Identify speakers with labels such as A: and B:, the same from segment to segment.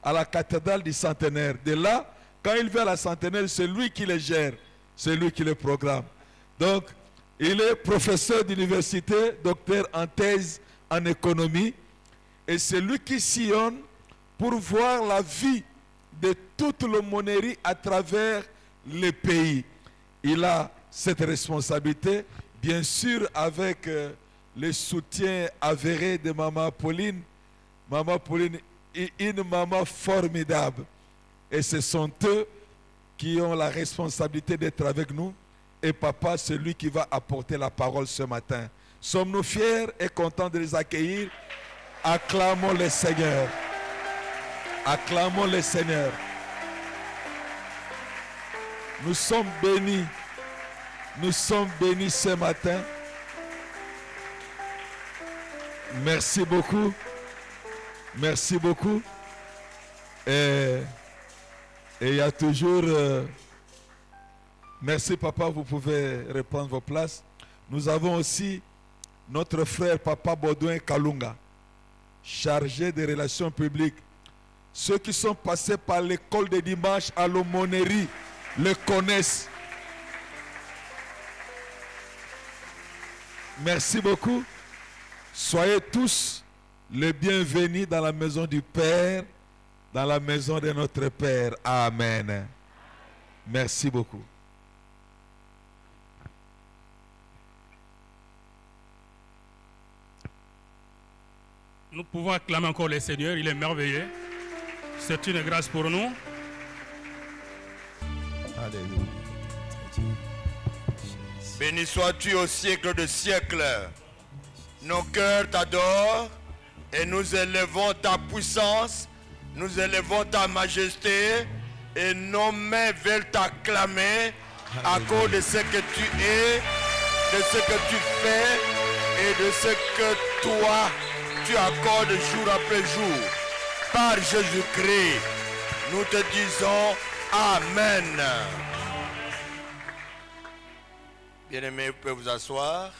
A: à la cathédrale du centenaire. De là, quand il vient à la centenaire, c'est lui qui les gère, c'est lui qui les programme. Donc, il est professeur d'université, docteur en thèse en économie, et c'est lui qui sillonne pour voir la vie de toute l'aumônerie à travers les pays. Il a cette responsabilité, bien sûr avec le soutien avéré de Maman Pauline. Maman Pauline est une maman formidable. Et ce sont eux qui ont la responsabilité d'être avec nous. Et papa, c'est lui qui va apporter la parole ce matin. Sommes-nous fiers et contents de les accueillir? Acclamons le Seigneur. Acclamons le Seigneur. Nous sommes bénis. Nous sommes bénis ce matin. Merci beaucoup. Merci beaucoup. Et il y a toujours... merci papa, vous pouvez reprendre vos places. Nous avons aussi notre frère Papa Baudouin Kalunga, chargé des relations publiques. Ceux qui sont passés par l'école de dimanche à l'aumônerie le connaissent. Merci beaucoup. Soyez tous les bienvenus dans la maison du Père, dans la maison de notre Père. Amen. Merci beaucoup.
B: Nous pouvons acclamer encore le Seigneur, il est merveilleux. C'est une grâce pour nous.
A: Alléluia.
C: Béni sois-tu au siècle de siècles. Nos cœurs t'adorent et nous élevons ta puissance, nous élevons ta majesté et nos mains veulent t'acclamer à cause de ce que tu es, de ce que tu fais et de ce que toi tu accordes jour après jour. Par Jésus-Christ, nous te disons Amen. Bien-aimés, vous pouvez vous asseoir.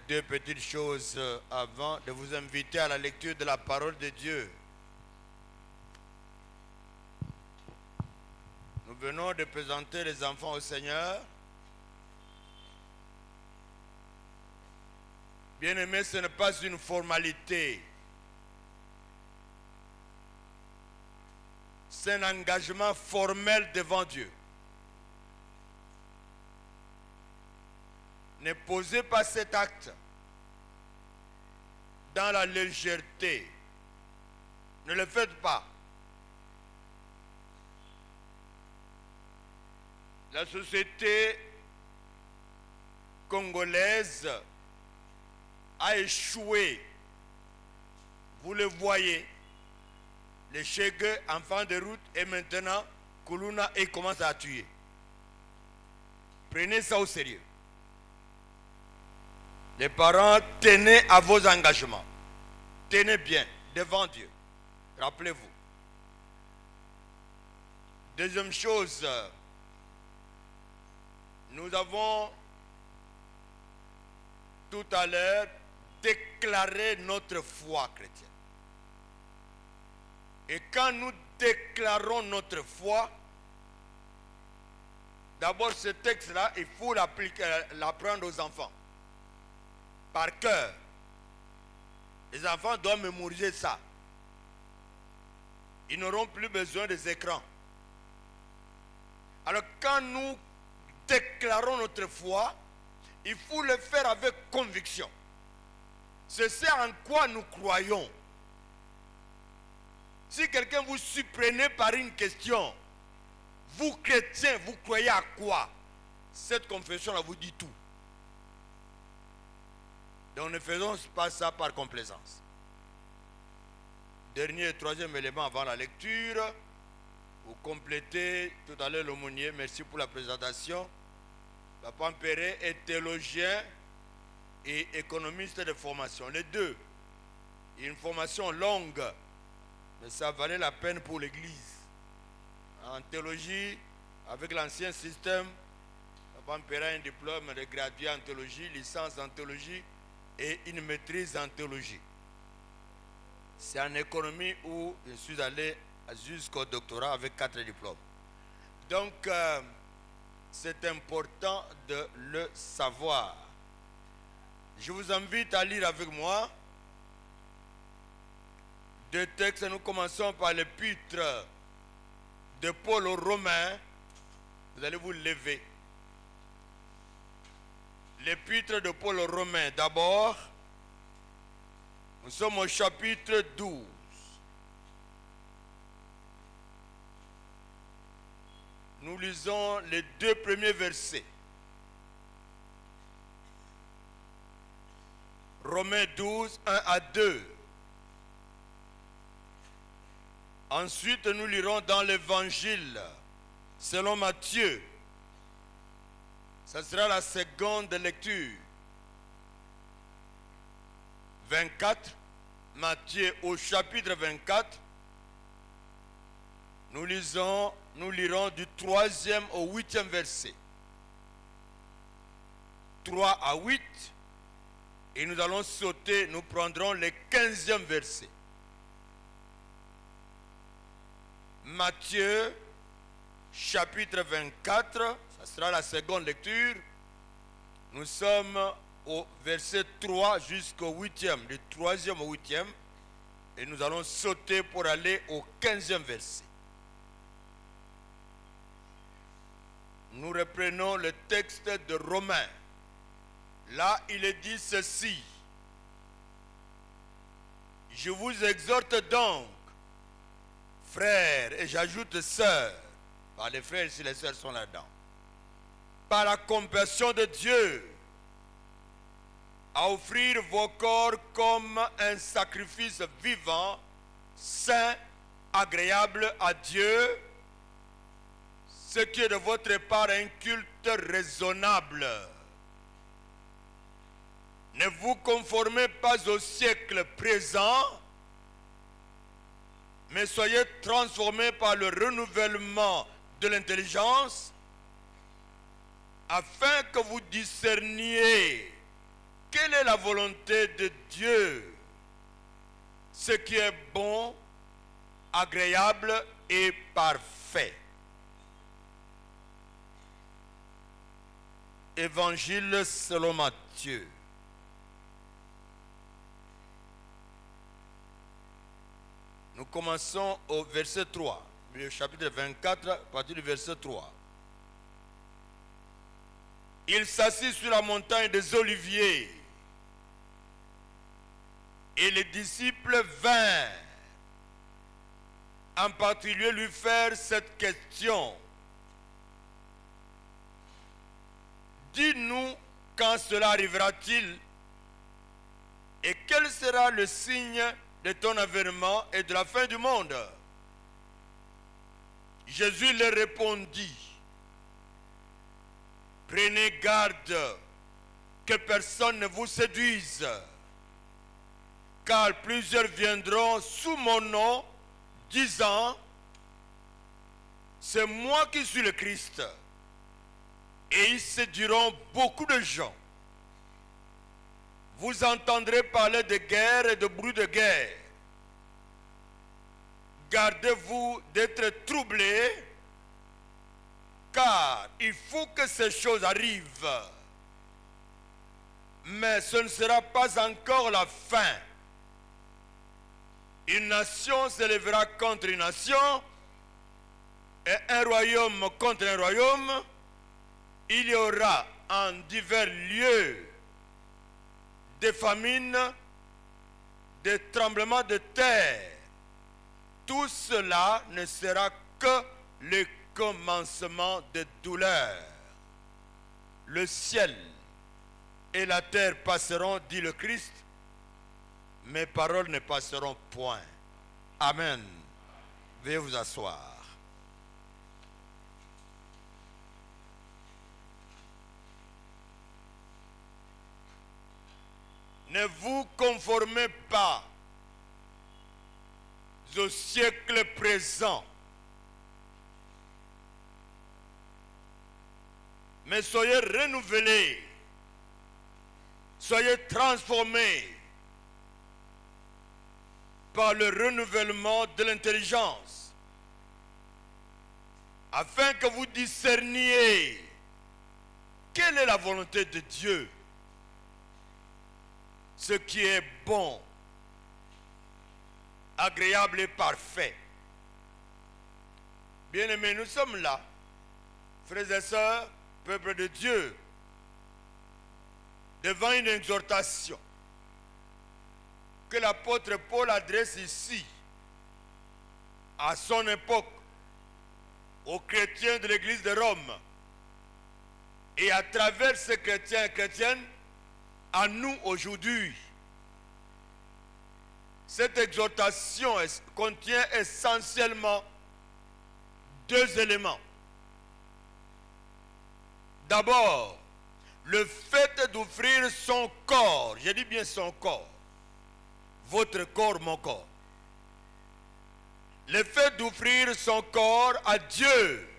C: Deux petites choses avant de vous inviter à la lecture de la parole de Dieu. Nous venons de présenter les enfants au Seigneur. Bien-aimés, ce n'est pas une formalité. C'est un engagement formel devant Dieu. Ne posez pas cet acte dans la légèreté. Ne le faites pas. La société congolaise a échoué. Vous le voyez. Les Chegues, enfants de route, et maintenant, Kuluna, et commence à tuer. Prenez ça au sérieux. Les parents, tenez à vos engagements. Tenez bien devant Dieu. Rappelez-vous. Deuxième chose, nous avons tout à l'heure déclaré notre foi chrétienne. Et quand nous déclarons notre foi, d'abord ce texte-là, il faut l'apprendre aux enfants. Par cœur. Les enfants doivent mémoriser ça. Ils n'auront plus besoin des écrans. Alors quand nous déclarons notre foi, il faut le faire avec conviction. C'est ce en quoi nous croyons. Si quelqu'un vous surprenait par une question, vous chrétiens, vous croyez à quoi? Cette confession-là vous dit tout. Donc ne faisons pas ça par complaisance. Dernier et troisième élément avant la lecture, vous complétez tout à l'heure l'aumônier, merci pour la présentation. Papa Mpéré est théologien et économiste de formation. Les deux. Une formation longue, mais ça valait la peine pour l'Église. En théologie, Avec l'ancien système, on paiera un diplôme de gradué en théologie, licence en théologie et une maîtrise en théologie. C'est en économie où je suis allé jusqu'au doctorat avec 4 diplômes. Donc, c'est important de le savoir. Je vous invite à lire avec moi deux textes. Nous commençons par l'épître de Paul aux Romains. Vous allez vous lever. L'épître de Paul aux Romains. D'abord, nous sommes au chapitre 12. Nous lisons les 2 premiers versets. Romains 12, 1 à 2. Ensuite, nous lirons dans l'Évangile selon Matthieu. Ça sera la seconde lecture. 24, Matthieu au chapitre 24. Nous lirons du 3e au 8e verset. 3 à 8. Et nous allons sauter, nous prendrons le 15e verset. Matthieu, chapitre 24, ça sera la seconde lecture. Nous sommes au verset 3 jusqu'au 8e, du 3e au 8e. Et nous allons sauter pour aller au 15e verset. Nous reprenons le texte de Romains. Là, il est dit ceci. Je vous exhorte donc, frères, et j'ajoute sœurs, par les frères si les sœurs sont là-dedans, par la compassion de Dieu, à offrir vos corps comme un sacrifice vivant, saint, agréable à Dieu, ce qui est de votre part un culte raisonnable. Ne vous conformez pas au siècle présent, mais soyez transformés par le renouvellement de l'intelligence, afin que vous discerniez quelle est la volonté de Dieu, ce qui est bon, agréable et parfait. Évangile selon Matthieu. Nous commençons au verset 3, le chapitre 24, à partir du verset 3. Il s'assit sur la montagne des Oliviers, et les disciples vinrent en particulier lui faire cette question. Dis-nous quand cela arrivera-t-il et quel sera le signe de ton avènement et de la fin du monde. Jésus leur répondit, prenez garde que personne ne vous séduise, car plusieurs viendront sous mon nom, disant, c'est moi qui suis le Christ. Et ils séduiront beaucoup de gens. Vous entendrez parler de guerre et de bruit de guerre. Gardez-vous d'être troublés, car il faut que ces choses arrivent. Mais ce ne sera pas encore la fin. Une nation s'élèvera contre une nation, et un royaume contre un royaume. Il y aura en divers lieux des famines, des tremblements de terre. Tout cela ne sera que le commencement des douleurs. Le ciel et la terre passeront, dit le Christ, mes paroles ne passeront point. Amen. Veuillez vous asseoir. Ne vous conformez pas au siècle présent, mais soyez renouvelés, soyez transformés par le renouvellement de l'intelligence, afin que vous discerniez quelle est la volonté de Dieu, ce qui est bon, agréable et parfait. Bien-aimés, nous sommes là, frères et sœurs, peuple de Dieu, devant une exhortation que l'apôtre Paul adresse ici, à son époque, aux chrétiens de l'église de Rome, et à travers ces chrétiens et chrétiennes, à nous aujourd'hui. Cette exhortation contient essentiellement deux éléments. D'abord, le fait d'offrir son corps, je dis bien son corps, votre corps, mon corps. Le fait d'offrir son corps à Dieu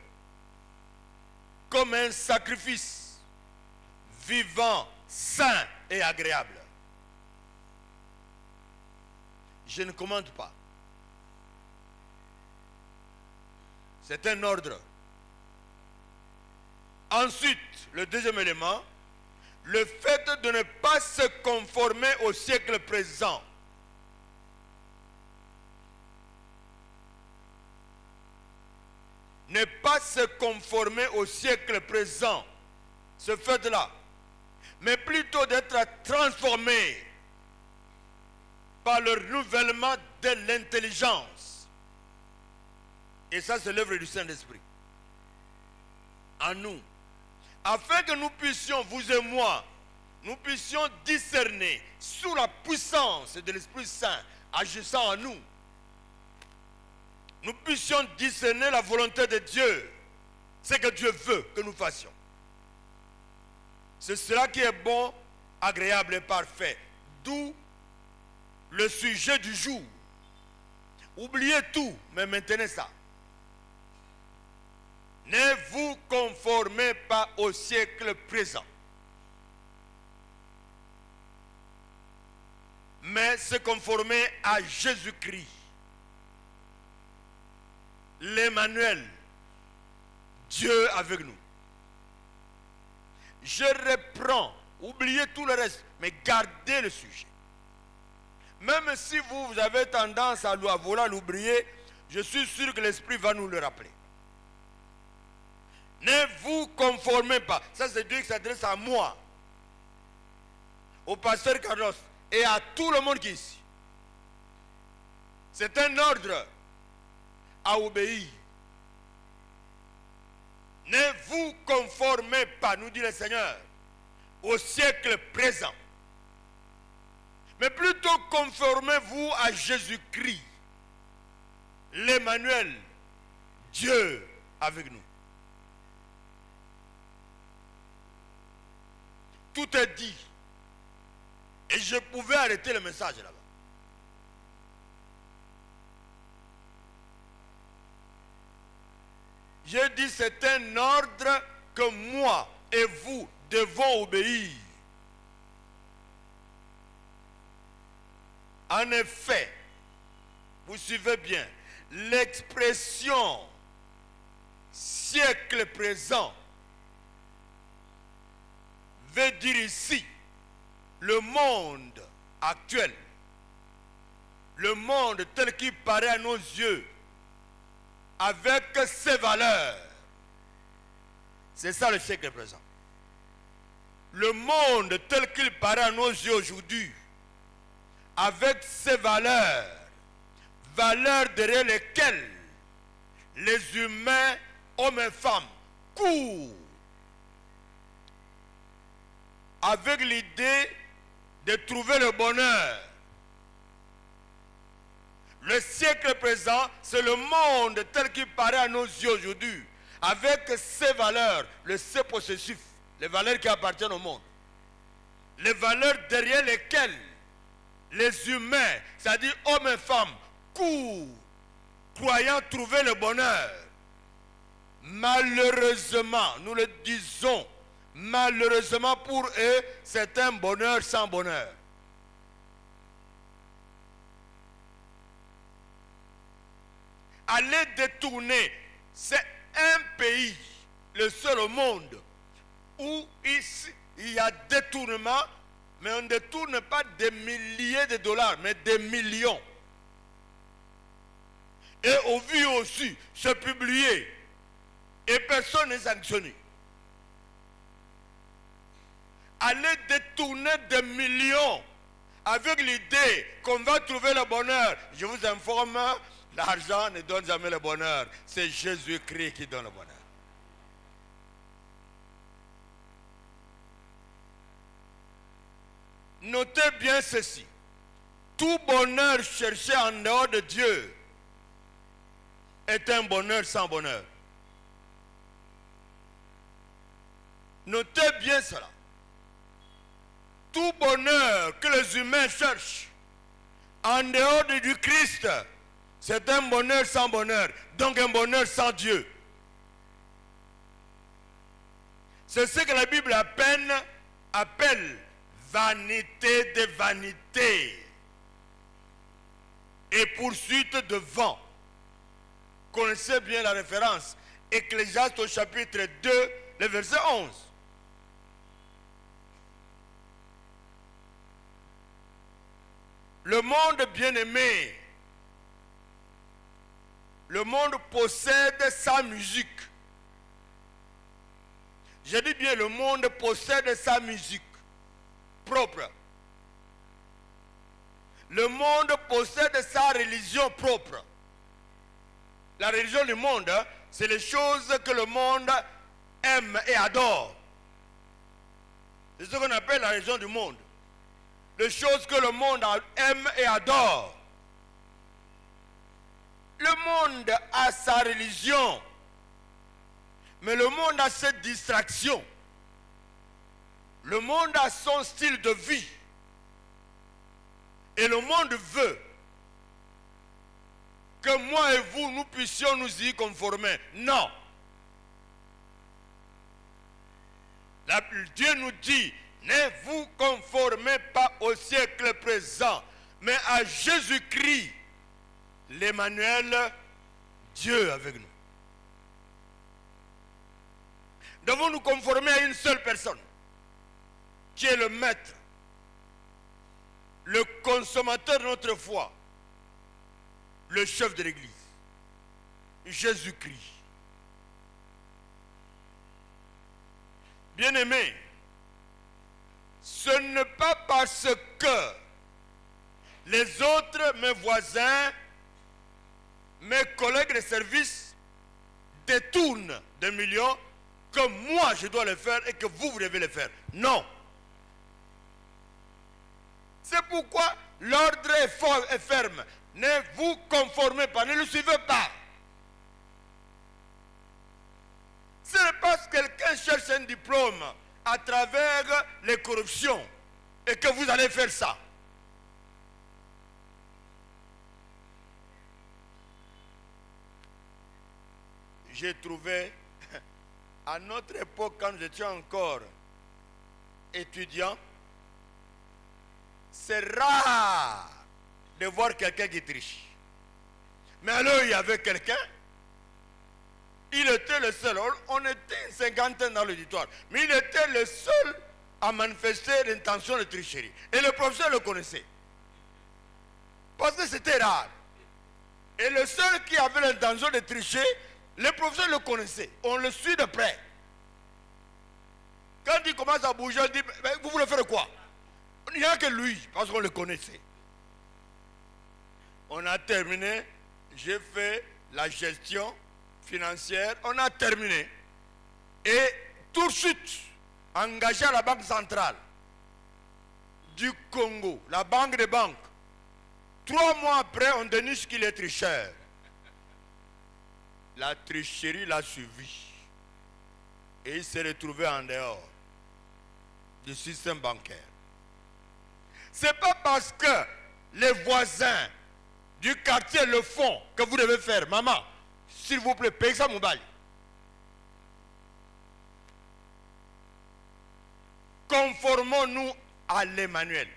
C: comme un sacrifice vivant, saint et agréable. Je ne commande pas. C'est un ordre. Ensuite, le deuxième élément, le fait de ne pas se conformer au siècle présent. Ne pas se conformer au siècle présent, ce fait-là, mais plutôt d'être transformé par le renouvellement de l'intelligence. Et ça, c'est l'œuvre du Saint-Esprit en nous, afin que nous puissions, vous et moi, nous puissions discerner sous la puissance de l'Esprit Saint agissant en nous, nous puissions discerner la volonté de Dieu, ce que Dieu veut que nous fassions. C'est cela qui est bon, agréable et parfait. D'où le sujet du jour. Oubliez tout, mais maintenez ça. Ne vous conformez pas au siècle présent, mais se conformer à Jésus-Christ, l'Emmanuel, Dieu avec nous. Je reprends, oubliez tout le reste, mais gardez le sujet. Même si vous avez tendance à vouloir l'oublier, je suis sûr que l'Esprit va nous le rappeler. Ne vous conformez pas. Ça, c'est Dieu qui s'adresse à moi, au pasteur Carlos et à tout le monde qui est ici. C'est un ordre à obéir. Ne vous conformez pas, nous dit le Seigneur, au siècle présent, mais plutôt conformez-vous à Jésus-Christ, l'Emmanuel, Dieu avec nous. Tout est dit. Et je pouvais arrêter le message là-bas. J'ai dit c'est un ordre que moi et vous devons obéir. En effet, vous suivez bien, l'expression siècle présent veut dire ici le monde actuel, le monde tel qu'il paraît à nos yeux, avec ses valeurs. C'est ça le siècle présent. Le monde tel qu'il paraît à nos yeux aujourd'hui, avec ses valeurs, valeurs derrière lesquelles les humains, hommes et femmes, courent avec l'idée de trouver le bonheur. Le siècle présent, c'est le monde tel qu'il paraît à nos yeux aujourd'hui, avec ses valeurs, ses possessifs, les valeurs qui appartiennent au monde. Les valeurs derrière lesquelles les humains, c'est-à-dire hommes et femmes, courent, croyant trouver le bonheur. Malheureusement, nous le disons Malheureusement pour eux, c'est un bonheur sans bonheur. Aller détourner, c'est un pays, le seul au monde, où ici, il y a détournement, mais on ne détourne pas des milliers de dollars, mais des millions. Et au vu aussi, c'est publié. Et personne n'est sanctionné. Aller détourner des millions avec l'idée qu'on va trouver le bonheur. Je vous informe, l'argent ne donne jamais le bonheur. C'est Jésus-Christ qui donne le bonheur. Notez bien ceci. Tout bonheur cherché en dehors de Dieu est un bonheur sans bonheur. Notez bien cela. Tout bonheur que les humains cherchent en dehors du Christ, c'est un bonheur sans bonheur, donc un bonheur sans Dieu. C'est ce que la Bible appelle vanité de vanité et poursuite de vent. Connaissez bien la référence. Ecclésiaste au chapitre 2, le verset 11. Le monde bien-aimé, le monde possède sa musique. Je dis bien, le monde possède sa musique propre. Le monde possède sa religion propre. La religion du monde, c'est les choses que le monde aime et adore. C'est ce qu'on appelle la religion du monde. Les choses que le monde aime et adore. Le monde a sa religion, mais le monde a ses distractions. Le monde a son style de vie. Et le monde veut que moi et vous, nous puissions nous y conformer. Non. Dieu nous dit, ne vous conformez pas au siècle présent, mais à Jésus-Christ, l'Emmanuel, Dieu avec nous. Devons nous conformer à une seule personne, qui est le maître, le consommateur de notre foi, le chef de l'Église, Jésus-Christ. Bien-aimés, ce n'est pas parce que les autres, mes voisins, mes collègues de service détournent des millions que moi je dois le faire et que vous devez le faire. Non. C'est pourquoi l'ordre est fort et ferme. Ne vous conformez pas, ne le suivez pas. C'est parce que quelqu'un cherche un diplôme à travers les corruptions et que vous allez faire ça. J'ai trouvé, à notre époque, quand nous étions encore étudiants, c'est rare de voir quelqu'un qui triche. Mais alors il y avait quelqu'un, il était le seul, on était une cinquantaine dans l'auditoire, mais il était le seul à manifester l'intention de tricherie. Et le professeur le connaissait. Parce que c'était rare. Et le seul qui avait l'intention de tricher, le professeur le connaissait. On le suit de près. Quand il commence à bouger, on dit, vous voulez faire quoi? Il n'y a que lui, parce qu'on le connaissait. On a terminé, j'ai fait la gestion financière, on a terminé. Et tout de suite, engagé à la Banque centrale du Congo, la banque des banques. 3 mois après, on déniche qu'il est tricheur. La tricherie l'a suivi. Et il s'est retrouvé en dehors du système bancaire. Ce n'est pas parce que les voisins du quartier le font que vous devez faire. Maman, s'il vous plaît, payez ça mon bail. conformons-nous à l'Emmanuel.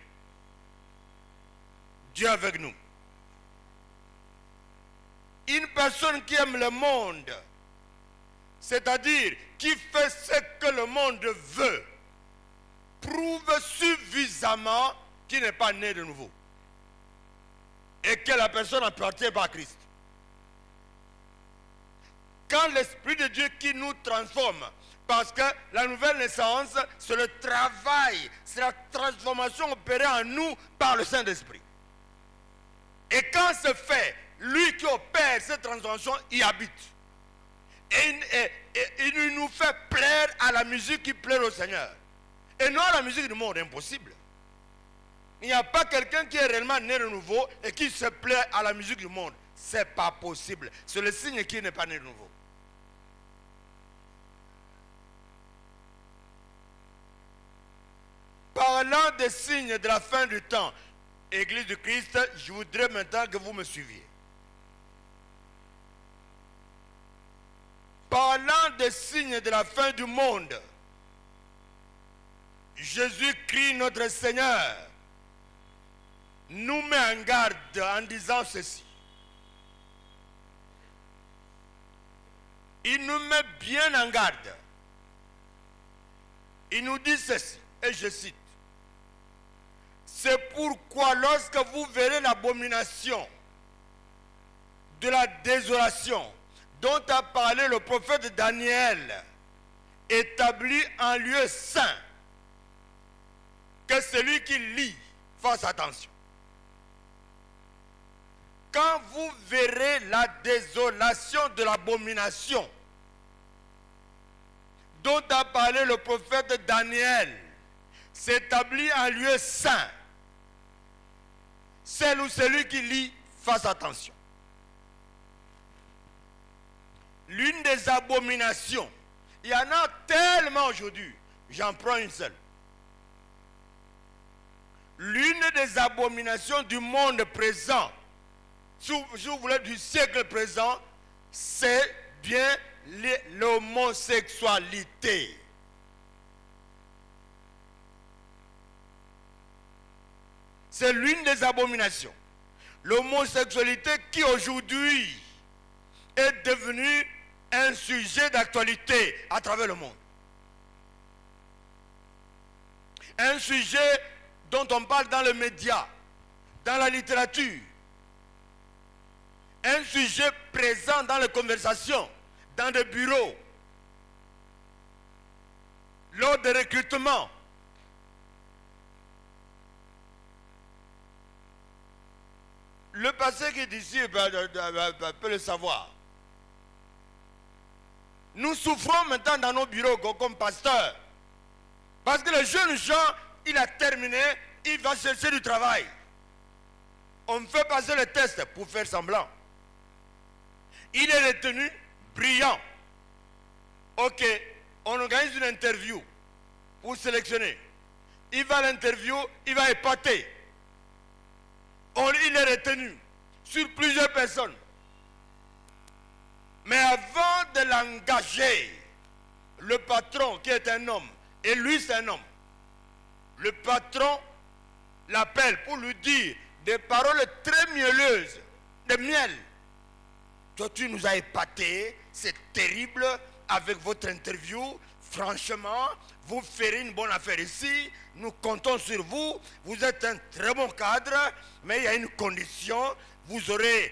C: Dieu avec nous. Une personne qui aime le monde, c'est-à-dire qui fait ce que le monde veut, prouve suffisamment qu'il n'est pas né de nouveau et que la personne n'appartient pas à Christ. Quand l'Esprit de Dieu qui nous transforme, parce que la nouvelle naissance, c'est le travail, c'est la transformation opérée en nous par le Saint-Esprit. Et quand c'est fait, lui qui opère cette transformation, y habite. Et il nous fait plaire à la musique qui plaît au Seigneur. Et non à la musique du monde, impossible. Il n'y a pas quelqu'un qui est réellement né de nouveau et qui se plaît à la musique du monde. Ce n'est pas possible. C'est le signe qu'il n'est pas né de nouveau. Parlant des signes de la fin du temps, Église de Christ, je voudrais maintenant que vous me suiviez. Parlant des signes de la fin du monde, Jésus-Christ, notre Seigneur, nous met en garde en disant ceci. Il nous met bien en garde. Il nous dit ceci, et je cite. C'est pourquoi lorsque vous verrez l'abomination de la désolation dont a parlé le prophète Daniel, établi en lieu saint, que celui qui lit fasse attention. Quand vous verrez la désolation de l'abomination dont a parlé le prophète Daniel, s'établit en lieu saint, celle ou celui qui lit fasse attention. L'une des abominations, il y en a tellement aujourd'hui, j'en prends une seule. L'une des abominations du monde présent, si vous voulez du siècle présent, c'est bien l'homosexualité. C'est l'une des abominations. L'homosexualité qui aujourd'hui est devenue un sujet d'actualité à travers le monde. Un sujet dont on parle dans les médias, dans la littérature. Un sujet présent dans les conversations, dans des bureaux, lors des recrutements. Le passé qui est ici peut le savoir. Nous souffrons maintenant dans nos bureaux comme pasteurs. Parce que le jeune Jean, il a terminé, il va chercher du travail. On fait passer le test pour faire semblant. Il est retenu, brillant. Ok, on organise une interview pour sélectionner. Il va à l'interview, il va épater. Il est retenu sur plusieurs personnes. Mais avant de l'engager, le patron qui est un homme, et lui c'est un homme, le patron l'appelle pour lui dire des paroles très mielleuses, de miel. Toi tu nous as épaté, c'est terrible avec votre interview, franchement, vous ferez une bonne affaire ici, nous comptons sur vous, vous êtes un très bon cadre, mais il y a une condition, vous aurez,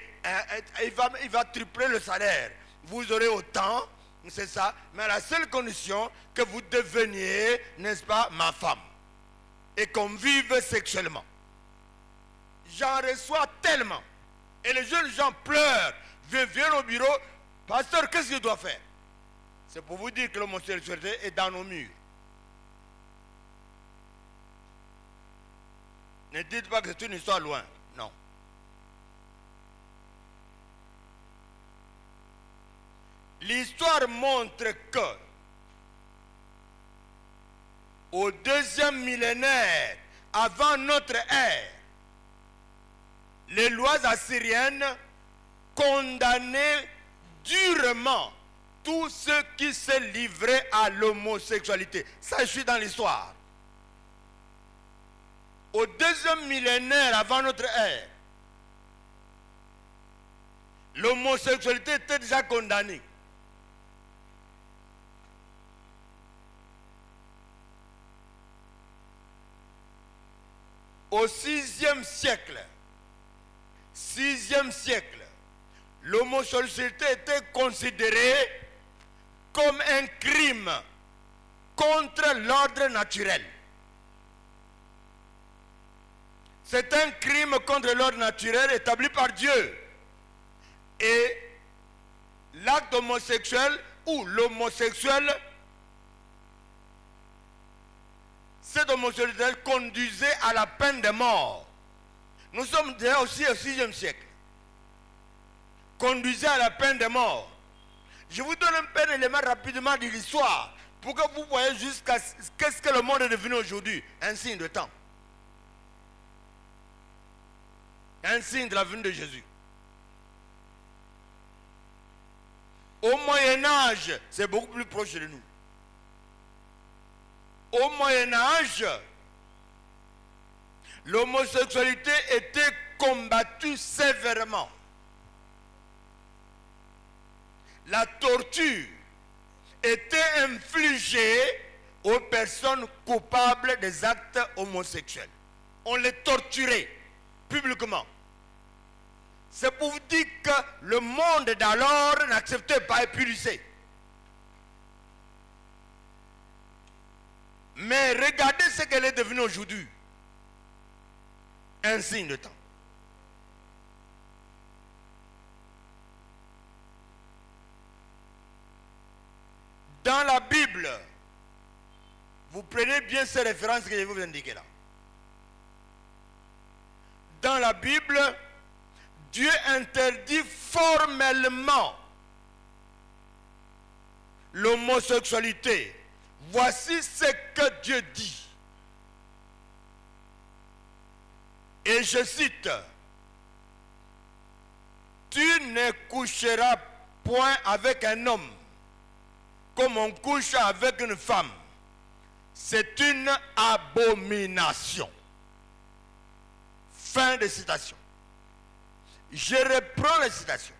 C: il va tripler le salaire, vous aurez autant, c'est ça, mais la seule condition que vous deveniez, n'est-ce pas, ma femme, et qu'on vive sexuellement. J'en reçois tellement, et les jeunes gens pleurent, viennent au bureau, pasteur, qu'est-ce qu'il doit faire? C'est pour vous dire que l'homosexualité est dans nos murs. Ne dites pas que c'est une histoire loin. Non. L'histoire montre que au deuxième millénaire, avant notre ère, les lois assyriennes condamnaient durement tous ceux qui se livraient à l'homosexualité. Ça, je suis dans l'histoire. au deuxième millénaire avant notre ère, l'homosexualité était déjà condamnée. Au 6e siècle, l'homosexualité était considérée comme un crime contre l'ordre naturel. C'est un crime contre l'ordre naturel établi par Dieu. Et l'acte homosexuel ou l'homosexuel, cette homosexualité conduisait à la peine de mort. Nous sommes déjà aussi au 6e siècle. Conduisait à la peine de mort. Je vous donne un peu d'éléments rapidement de l'histoire pour que vous voyez jusqu'à qu'est-ce que le monde est devenu aujourd'hui. Un signe de temps. Un signe de la venue de Jésus. Au Moyen-Âge, c'est beaucoup plus proche de nous. Au Moyen-Âge, l'homosexualité était combattue sévèrement. La torture était infligée aux personnes coupables des actes homosexuels. On les torturait publiquement. C'est pour vous dire que le monde d'alors n'acceptait pas et punissait. Mais regardez ce qu'elle est devenue aujourd'hui. Un signe de temps. Dans la Bible, vous prenez bien ces références que je vais vous indiquer là. Dans la Bible, Dieu interdit formellement l'homosexualité. Voici ce que Dieu dit. Et je cite, « Tu ne coucheras point avec un homme comme on couche avec une femme. C'est une abomination. » Fin de citation. Je reprends la citation.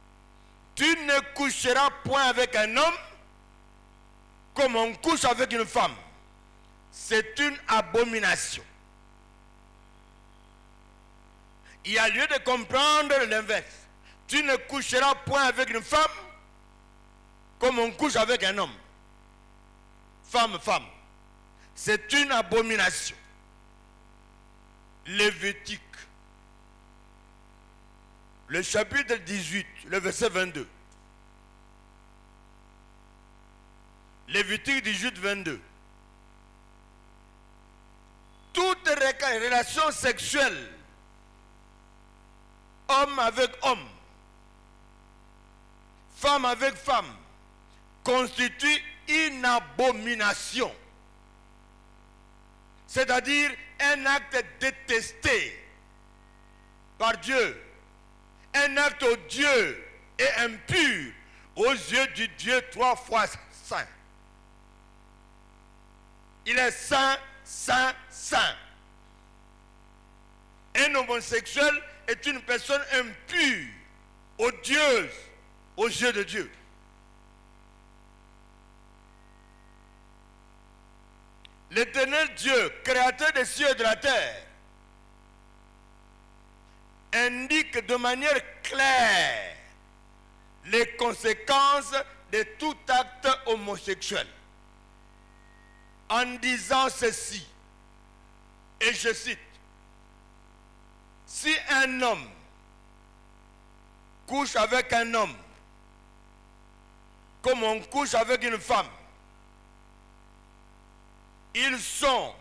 C: « Tu ne coucheras point avec un homme comme on couche avec une femme. C'est une abomination. » Il y a lieu de comprendre l'inverse. Tu ne coucheras point avec une femme comme on couche avec un homme. Femme, femme. C'est une abomination. Lévitique. Le chapitre 18, le verset 22. Lévitique 18, 22. Toute relation sexuelle, homme avec homme, femme avec femme, constitue une abomination. C'est-à-dire un acte détesté par Dieu. Un acte odieux et impur aux yeux du Dieu 3 fois saint. Il est saint, saint, saint. Un homosexuel est une personne impure, odieuse aux yeux de Dieu. L'Éternel Dieu, créateur des cieux et de la terre, indique de manière claire les conséquences de tout acte homosexuel. En disant ceci, et je cite, « Si un homme couche avec un homme comme on couche avec une femme, ils ont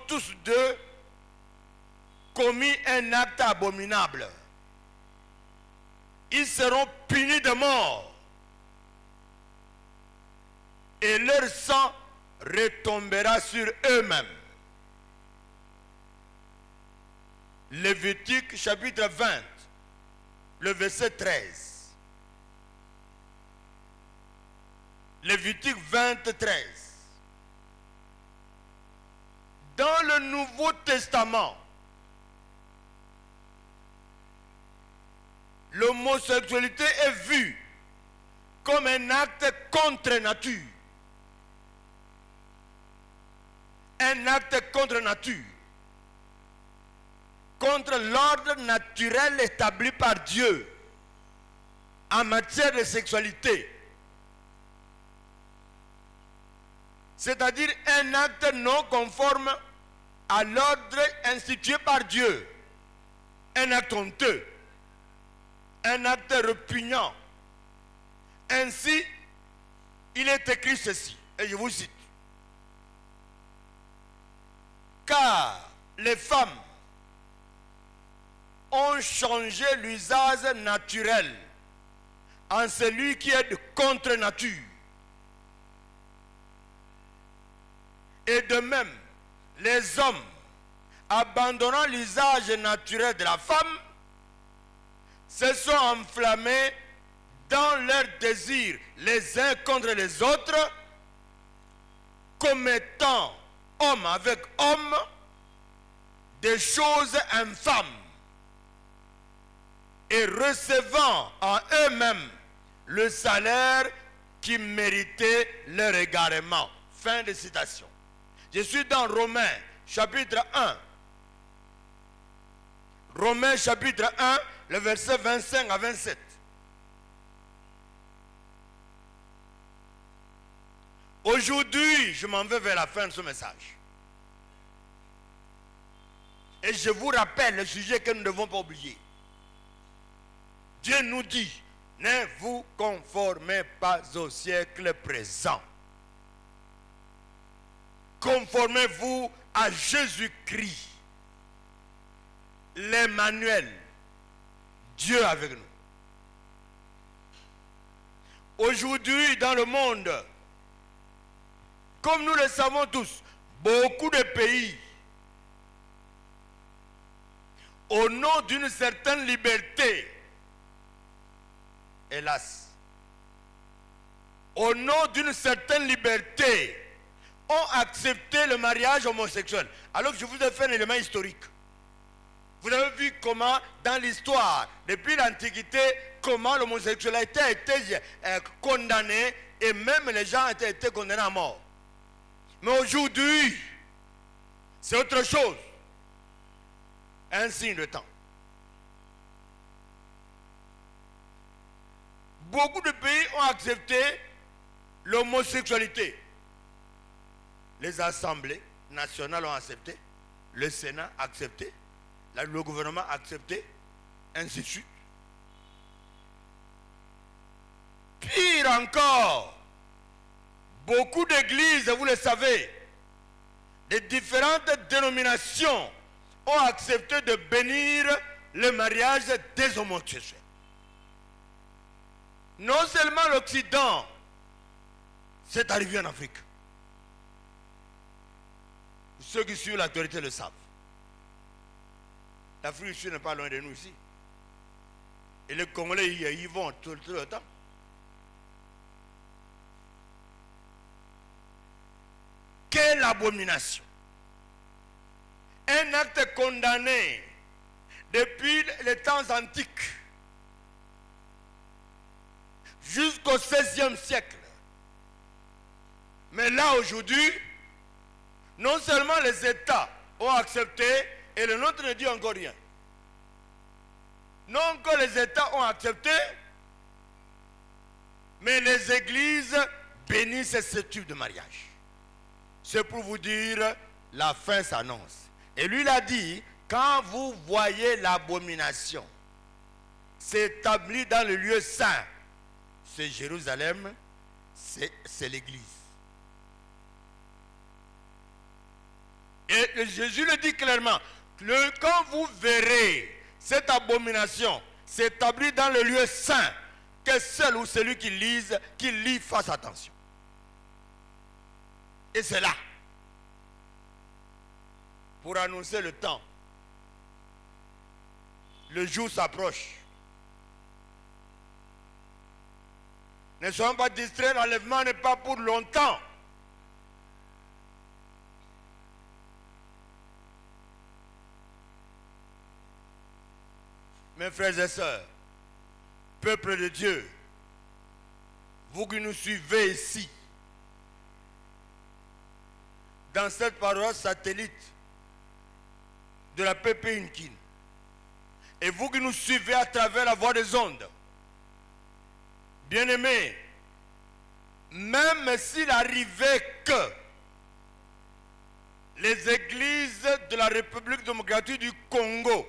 C: tous deux commis un acte abominable. Ils seront punis de mort. Et leur sang retombera sur eux-mêmes. » Lévitique chapitre 20, le verset 13. Lévitique 20, 13. Dans le Nouveau Testament, l'homosexualité est vue comme un acte contre nature. Un acte contre nature. Contre l'ordre naturel établi par Dieu en matière de sexualité. C'est-à-dire un acte non conforme à l'ordre institué par Dieu. Un acte honteux. Un acte répugnant. Ainsi, il est écrit ceci, et je vous cite. Car les femmes ont changé l'usage naturel en celui qui est de contre-nature. Et de même, les hommes, abandonnant l'usage naturel de la femme, se sont enflammés dans leurs désirs les uns contre les autres, commettant homme avec homme des choses infâmes et recevant en eux-mêmes le salaire qui méritait leur égarement. Fin de citation. Je suis dans Romains chapitre 1. Romains chapitre 1, le verset 25 à 27. Aujourd'hui, je m'en vais vers la fin de ce message. Et je vous rappelle le sujet que nous ne devons pas oublier. Dieu nous dit, ne vous conformez pas au siècle présent. Conformez-vous à Jésus-Christ, l'Emmanuel, Dieu avec nous. Aujourd'hui, dans le monde, comme nous le savons tous, beaucoup de pays, au nom d'une certaine liberté, hélas, au nom d'une certaine liberté, ont accepté le mariage homosexuel. Alors que je vous ai fait un élément historique. Vous avez vu comment, dans l'histoire, depuis l'Antiquité, comment l'homosexualité a été condamnée et même les gens ont été condamnés à mort. Mais aujourd'hui, c'est autre chose. Un signe de temps. Beaucoup de pays ont accepté l'homosexualité. Les assemblées nationales ont accepté, le Sénat a accepté, le gouvernement a accepté, ainsi de suite. Pire encore, beaucoup d'églises, vous le savez, de différentes dénominations ont accepté de bénir le mariage des homosexuels. Non seulement l'Occident, c'est arrivé en Afrique. Ceux qui suivent l'autorité le savent. L'Afrique du Sud n'est pas loin de nous ici. Et les Congolais y vont tout le temps. Quelle abomination! Un acte condamné depuis les temps antiques jusqu'au XVIe siècle. Mais là aujourd'hui, non seulement les États ont accepté et le nôtre ne dit encore rien. Non que les États ont accepté, mais les églises bénissent ce type de mariage. C'est pour vous dire, la fin s'annonce. Et lui l'a dit, quand vous voyez l'abomination s'établir dans le lieu saint, c'est Jérusalem, c'est l'église. Et Jésus le dit clairement, quand vous verrez cette abomination s'établir dans le lieu saint, que seul ou celui qui lit fasse attention. Et c'est là, pour annoncer le temps. Le jour s'approche. Ne soyons pas distraits, l'enlèvement n'est pas pour longtemps. Mes frères et sœurs, peuple de Dieu, vous qui nous suivez ici, dans cette paroisse satellite de la PP Inkin, et vous qui nous suivez à travers la voie des ondes, bien-aimés, même s'il arrivait que les églises de la République démocratique du Congo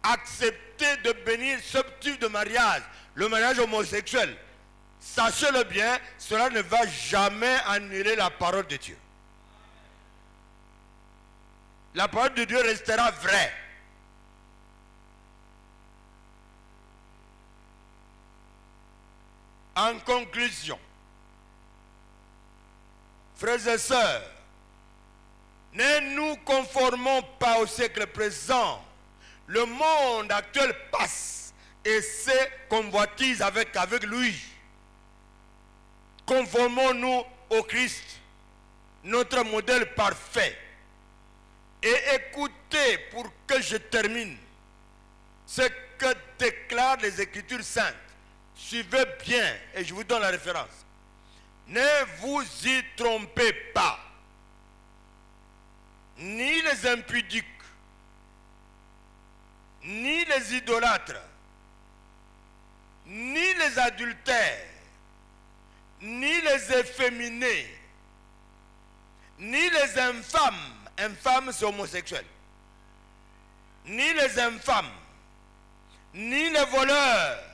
C: acceptaient de bénir ce type de mariage, le mariage homosexuel, sachez-le bien, cela ne va jamais annuler la parole de Dieu. La parole de Dieu restera vraie. En conclusion, frères et sœurs, ne nous conformons pas au siècle présent. Le monde actuel passe et ses convoitises avec lui. Conformons-nous au Christ, notre modèle parfait. Et écoutez, pour que je termine, ce que déclarent les Écritures saintes. Suivez bien, et je vous donne la référence. Ne vous y trompez pas. Ni les impudiques, ni les idolâtres, ni les adultères, ni les efféminés, ni les infâmes, infâmes c'est homosexuel, ni les infâmes, ni les voleurs,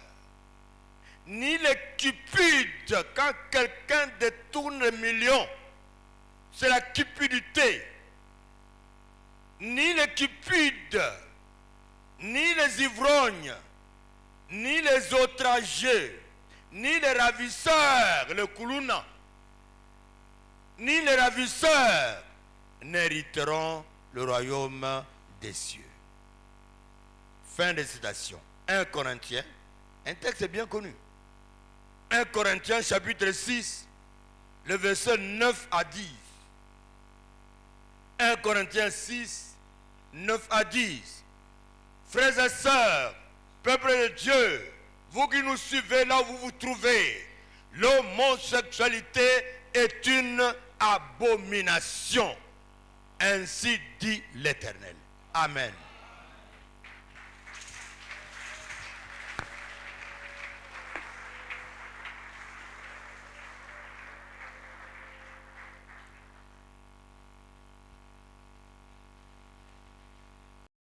C: ni les cupides. Quand quelqu'un détourne les millions, c'est la cupidité. Ni les cupides, ni les ivrognes, ni les outrageux, ni les ravisseurs, le kuluna, ni les ravisseurs n'hériteront le royaume des cieux. Fin de citation. 1 Corinthiens, un texte bien connu. 1 Corinthiens chapitre 6, le verset 9 à 10. 1 Corinthiens 6, 9 à 10. Frères et sœurs, peuple de Dieu, vous qui nous suivez là où vous vous trouvez, l'homosexualité est une abomination. Ainsi dit l'Éternel. Amen.